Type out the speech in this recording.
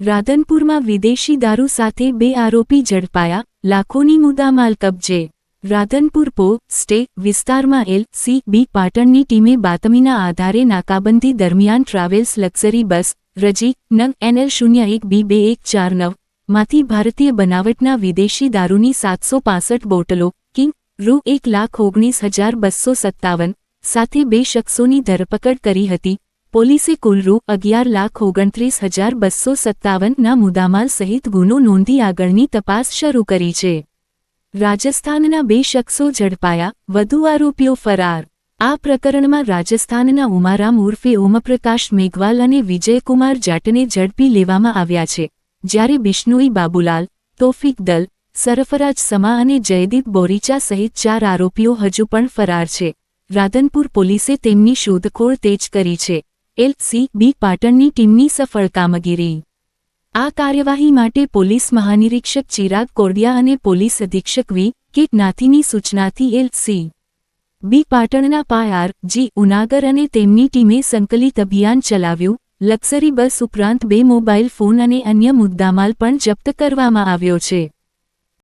રાધનપુરમાં વિદેશી દારૂ સાથે 2 આરોપી ઝડપાયા, લાખોની મુદ્દામાલ કબજે। રાધનપુર પોસ્ટે વિસ્તારમાં એલ.સી.બી. પાટણની ટીમે બાતમીના આધારે નાકાબંધી દરમિયાન ટ્રાવેલ્સ લક્ઝરી બસ રજી નંગ NL01B2149 માંથી ભારતીય બનાવટના વિદેશી દારૂની 765 બોટલો કિંગ રૂ. 1,19,257 સાથે 2 શખ્સોની ધરપકડ કરી હતી। પોલીસે કુલ રૂ. 11,29,257ના મુદ્દામાલ સહિત ગુનો નોંધી આગળની તપાસ શરૂ કરી છે। રાજસ્થાનના 2 શખ્સો ઝડપાયા, વધુ આરોપીઓ ફરાર। આ પ્રકરણમાં રાજસ્થાનના ઉમારામ ઉર્ફે ઓમપ્રકાશ મેઘવાલ અને વિજયકુમાર જાટને ઝડપી લેવામાં આવ્યા છે, જ્યારે બિશ્નોઈ બાબુલાલ, તોફિક દલ, સરફરાજ સમા અને જયદીપ બોરીચા સહિત 4 આરોપીઓ હજુ પણ ફરાર છે। રાધનપુર પોલીસે તેમની શોધખોળ તેજ કરી છે। એલ.સી.બી. પાટણની ટીમની સફળ કામગીરી। આ કાર્યવાહી માટે પોલીસ મહાનિરીક્ષક ચિરાગ કોડિયા અને પોલીસ અધિક્ષક વી.કે. નાથીની સૂચનાથી એલ.સી.બી. પાટણના પી.આર.જી. ઉનાગર અને તેમની ટીમે સંકલિત અભિયાન ચલાવ્યું। લક્ઝરી બસ ઉપરાંત 2 મોબાઈલ ફોન અને અન્ય મુદ્દામાલ પણ જપ્ત કરવામાં આવ્યો છે।